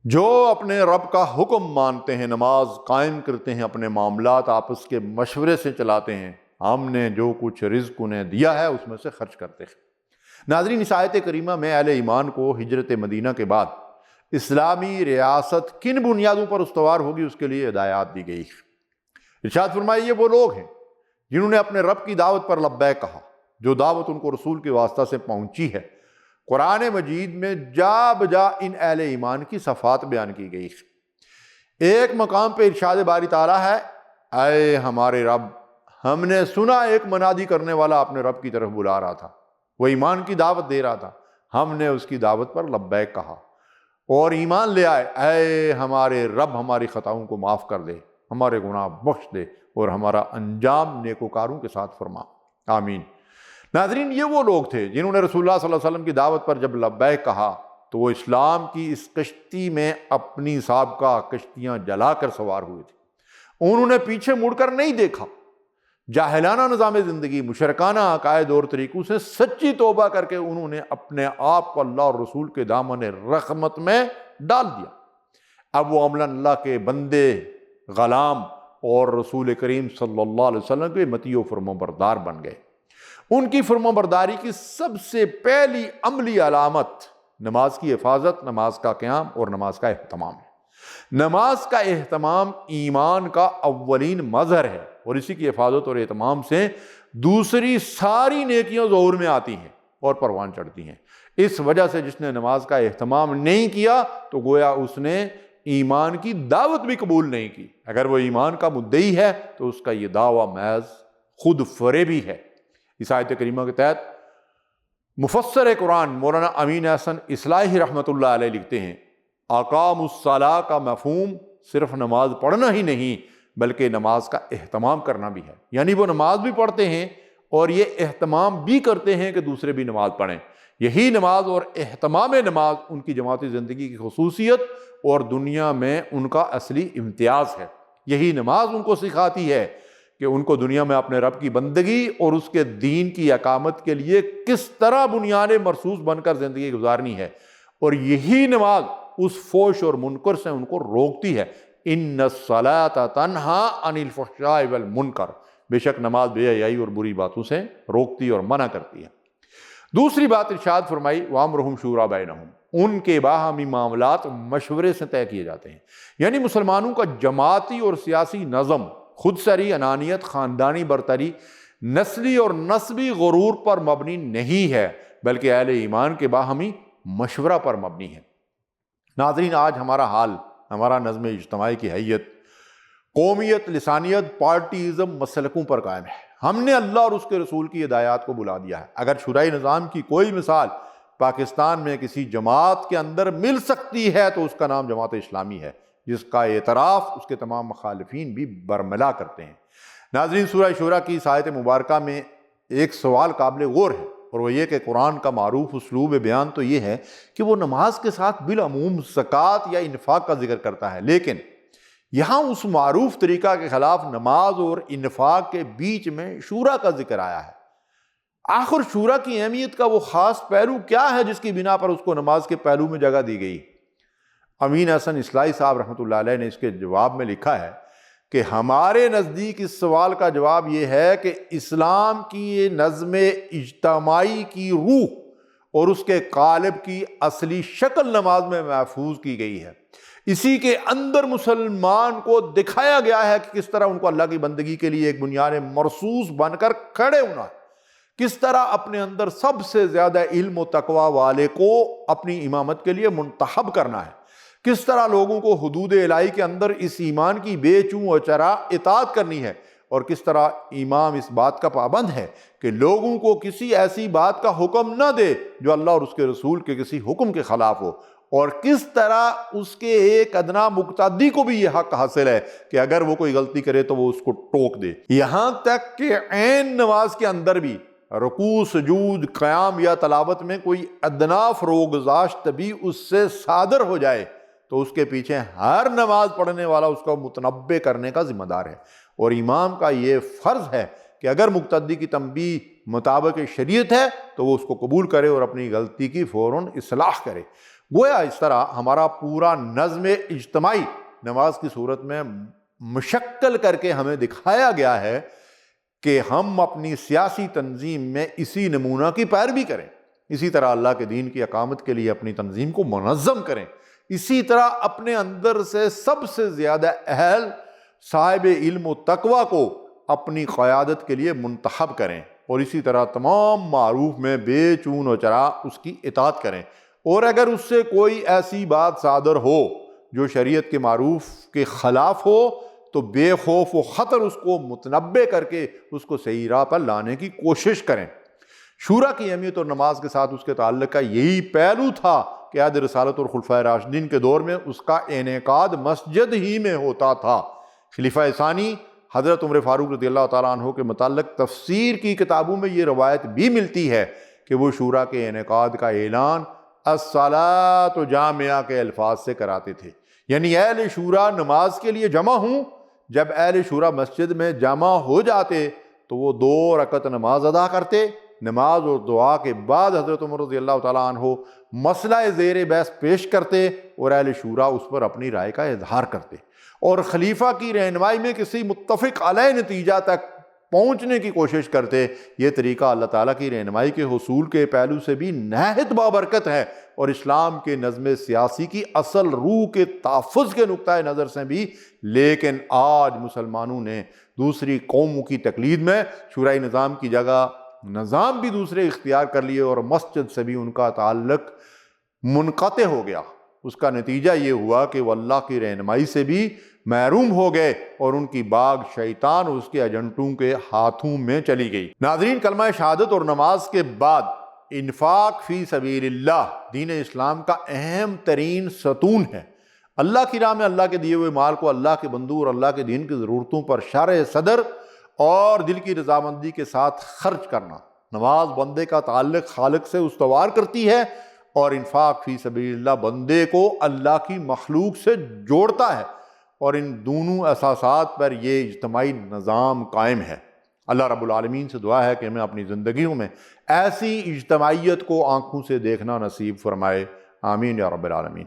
جو اپنے رب کا حکم مانتے ہیں، نماز قائم کرتے ہیں، اپنے معاملات آپس کے مشورے سے چلاتے ہیں، ہم نے جو کچھ رزق انہیں دیا ہے اس میں سے خرچ کرتے ہیں۔ ناظرین، اس آیت کریمہ میں اہل ایمان کو ہجرت مدینہ کے بعد اسلامی ریاست کن بنیادوں پر استوار ہوگی اس کے لیے ہدایات دی گئی۔ ارشاد فرمائے، یہ وہ لوگ ہیں جنہوں نے اپنے رب کی دعوت پر لبیک کہا، جو دعوت ان کو رسول کے واسطہ سے پہنچی ہے۔ قرآن مجید میں جا بجا ان اہل ایمان کی صفات بیان کی گئی۔ ایک مقام پہ ارشاد باری تعالیٰ ہے، اے ہمارے رب، ہم نے سنا ایک منادی کرنے والا اپنے رب کی طرف بلا رہا تھا، وہ ایمان کی دعوت دے رہا تھا، ہم نے اس کی دعوت پر لبیک کہا اور ایمان لے آئے۔ اے ہمارے رب، ہماری خطاؤں کو معاف کر دے، ہمارے گناہ بخش دے اور ہمارا انجام نیکوکاروں کے ساتھ فرما، آمین۔ ناظرین، یہ وہ لوگ تھے جنہوں نے رسول اللہ صلی اللہ علیہ وسلم کی دعوت پر جب لبیک کہا تو وہ اسلام کی اس کشتی میں اپنی سابقہ کشتیاں جلا کر سوار ہوئے تھے۔ انہوں نے پیچھے مڑ کر نہیں دیکھا، جاہلانہ نظام زندگی، مشرکانہ عقائد اور طریقوں سے سچی توبہ کر کے انہوں نے اپنے آپ کو اللہ اور رسول کے دامن رحمت میں ڈال دیا۔ اب وہ عملاً اللہ کے بندے، غلام اور رسول کریم صلی اللہ علیہ وسلم کے مطیع و فرمانبردار بن گئے۔ ان کی فرمانبرداری کی سب سے پہلی عملی علامت نماز کی حفاظت، نماز کا قیام اور نماز کا اہتمام ہے۔ نماز کا اہتمام ایمان کا اولین مظہر ہے اور اسی کی حفاظت اور اہتمام سے دوسری ساری نیکیاں ظہور میں آتی ہیں اور پروان چڑھتی ہیں۔ اس وجہ سے جس نے نماز کا اہتمام نہیں کیا تو گویا اس نے ایمان کی دعوت بھی قبول نہیں کی۔ اگر وہ ایمان کا مدعی ہے تو اس کا یہ دعویٰ محض خود فریبی ہے۔ اس آیت کریمہ کے تحت مفسر قرآن مولانا امین احسن اصلاحی رحمۃ اللہ علیہ لکھتے ہیں، اقام الصلاۃ کا مفہوم صرف نماز پڑھنا ہی نہیں بلکہ نماز کا اہتمام کرنا بھی ہے، یعنی وہ نماز بھی پڑھتے ہیں اور یہ اہتمام بھی کرتے ہیں کہ دوسرے بھی نماز پڑھیں۔ یہی نماز اور اہتمام نماز ان کی جماعتی زندگی کی خصوصیت اور دنیا میں ان کا اصلی امتیاز ہے۔ یہی نماز ان کو سکھاتی ہے کہ ان کو دنیا میں اپنے رب کی بندگی اور اس کے دین کی اقامت کے لیے کس طرح بنیاد مرصوص بن کر زندگی گزارنی ہے، اور یہی نماز اس فحش اور منکر سے ان کو روکتی ہے۔ ان الصلاۃ تنہی عن الفحشاء والمنکر، بے شک نماز بے حیائی اور بری باتوں سے روکتی اور منع کرتی ہے۔ دوسری بات ارشاد فرمائی، وَأَمْرُهُمْ شُورَىٰ بَيْنَهُمْ، ان کے باہمی معاملات مشورے سے طے کیے جاتے ہیں، یعنی مسلمانوں کا جماعتی اور سیاسی نظم خود سری، انانیت، خاندانی برتری، نسلی اور نسبی غرور پر مبنی نہیں ہے بلکہ اہل ایمان کے باہمی مشورہ پر مبنی ہے۔ ناظرین، آج ہمارا حال، ہمارا نظم اجتماعی کی حیت قومیت، لسانیت، پارٹیزم مسلکوں پر قائم ہے۔ ہم نے اللہ اور اس کے رسول کی ہدایات کو بلا دیا ہے۔ اگر شورائے نظام کی کوئی مثال پاکستان میں کسی جماعت کے اندر مل سکتی ہے تو اس کا نام جماعت اسلامی ہے، جس کا اعتراف اس کے تمام مخالفین بھی برملا کرتے ہیں۔ ناظرین، سورہ شورى کی اس آیت مبارکہ میں ایک سوال قابل غور ہے، اور وہ یہ کہ قرآن کا معروف اسلوب بیان تو یہ ہے کہ وہ نماز کے ساتھ بالعموم زکوٰۃ یا انفاق کا ذکر کرتا ہے، لیکن یہاں اس معروف طریقہ کے خلاف نماز اور انفاق کے بیچ میں شورى کا ذکر آیا ہے۔ آخر شورى کی اہمیت کا وہ خاص پہلو کیا ہے جس کی بنا پر اس کو نماز کے پہلو میں جگہ دی گئی؟ امین احسن اصلاحی صاحب رحمۃ اللہ علیہ نے اس کے جواب میں لکھا ہے کہ ہمارے نزدیک اس سوال کا جواب یہ ہے کہ اسلام کی نظم اجتماعی کی روح اور اس کے قالب کی اصلی شکل نماز میں محفوظ کی گئی ہے۔ اسی کے اندر مسلمان کو دکھایا گیا ہے کہ کس طرح ان کو اللہ کی بندگی کے لیے ایک بنیاد مرصوص بن کر کھڑے ہونا ہے، کس طرح اپنے اندر سب سے زیادہ علم و تقوی والے کو اپنی امامت کے لیے منتخب کرنا ہے، کس طرح لوگوں کو حدود الہی کے اندر اس ایمان کی بے چوں و چرا اطاعت کرنی ہے، اور کس طرح امام اس بات کا پابند ہے کہ لوگوں کو کسی ایسی بات کا حکم نہ دے جو اللہ اور اس کے رسول کے کسی حکم کے خلاف ہو، اور کس طرح اس کے ایک ادنا مقتدی کو بھی یہ حق حاصل ہے کہ اگر وہ کوئی غلطی کرے تو وہ اس کو ٹوک دے۔ یہاں تک کہ عین نماز کے اندر بھی رکوع، سجود، قیام یا تلاوت میں کوئی ادنا فروگزاشت بھی اس سے صادر ہو جائے تو اس کے پیچھے ہر نماز پڑھنے والا اس کو متنبہ کرنے کا ذمہ دار ہے، اور امام کا یہ فرض ہے کہ اگر مقتدی کی تنبیہ مطابق شریعت ہے تو وہ اس کو قبول کرے اور اپنی غلطی کی فوراً اصلاح کرے۔ گویا اس طرح ہمارا پورا نظم اجتماعی نماز کی صورت میں مشکل کر کے ہمیں دکھایا گیا ہے کہ ہم اپنی سیاسی تنظیم میں اسی نمونہ کی پیروی کریں، اسی طرح اللہ کے دین کی اقامت کے لیے اپنی تنظیم کو منظم کریں، اسی طرح اپنے اندر سے سب سے زیادہ اہل صاحب علم و تقوی کو اپنی قیادت کے لیے منتخب کریں، اور اسی طرح تمام معروف میں بے چون و چرا اس کی اطاعت کریں، اور اگر اس سے کوئی ایسی بات صادر ہو جو شریعت کے معروف کے خلاف ہو تو بے خوف و خطر اس کو متنبع کر کے اس کو صحیح راہ پر لانے کی کوشش کریں۔ شورا کی اہمیت اور نماز کے ساتھ اس کے تعلق کا یہی پہلو تھا کہ عہد رسالت اور خلفائے راشدین کے دور میں اس کا انعقاد مسجد ہی میں ہوتا تھا۔ خلیفہ ثانی حضرت عمر فاروق رضی اللہ تعالیٰ عنہ کے متعلق تفسیر کی کتابوں میں یہ روایت بھی ملتی ہے کہ وہ شورا کے انعقاد کا اعلان الصلاۃ جامعہ کے الفاظ سے کراتے تھے، یعنی اہل شورا نماز کے لیے جمع ہوں۔ جب اہل شورا مسجد میں جمع ہو جاتے تو وہ 2 رکعت نماز ادا کرتے، نماز اور دعا کے بعد حضرت عمر رضی اللہ تعالیٰ عنہ مسئلہ زیر بحث پیش کرتے اور اہل شورا اس پر اپنی رائے کا اظہار کرتے، اور خلیفہ کی رہنمائی میں کسی متفق علیہ نتیجہ تک پہنچنے کی کوشش کرتے۔ یہ طریقہ اللہ تعالیٰ کی رہنمائی کے حصول کے پہلو سے بھی نہایت بابرکت ہے، اور اسلام کے نظم سیاسی کی اصل روح کے تحفظ کے نقطۂ نظر سے بھی۔ لیکن آج مسلمانوں نے دوسری قوموں کی تقلید میں شورائی نظام کی جگہ نظام بھی دوسرے اختیار کر لیے، اور مسجد سے بھی ان کا تعلق منقطع ہو گیا۔ اس کا نتیجہ یہ ہوا کہ وہ اللہ کی رہنمائی سے بھی محروم ہو گئے، اور ان کی باغ شیطان اور اس کے ایجنٹوں کے ہاتھوں میں چلی گئی۔ ناظرین، کلمہ شہادت اور نماز کے بعد انفاق فی سبیل اللہ دین اسلام کا اہم ترین ستون ہے۔ اللہ کی راہ میں اللہ کے دیے ہوئے مال کو اللہ کے بندوں اور اللہ کے دین کی ضرورتوں پر شرح صدر اور دل کی رضامندی کے ساتھ خرچ کرنا۔ نماز بندے کا تعلق خالق سے استوار کرتی ہے، اور انفاق فی سبیل اللہ بندے کو اللہ کی مخلوق سے جوڑتا ہے، اور ان دونوں اساسات پر یہ اجتماعی نظام قائم ہے۔ اللہ رب العالمین سے دعا ہے کہ ہمیں اپنی زندگیوں میں ایسی اجتماعیت کو آنکھوں سے دیکھنا نصیب فرمائے، آمین یا رب العالمین۔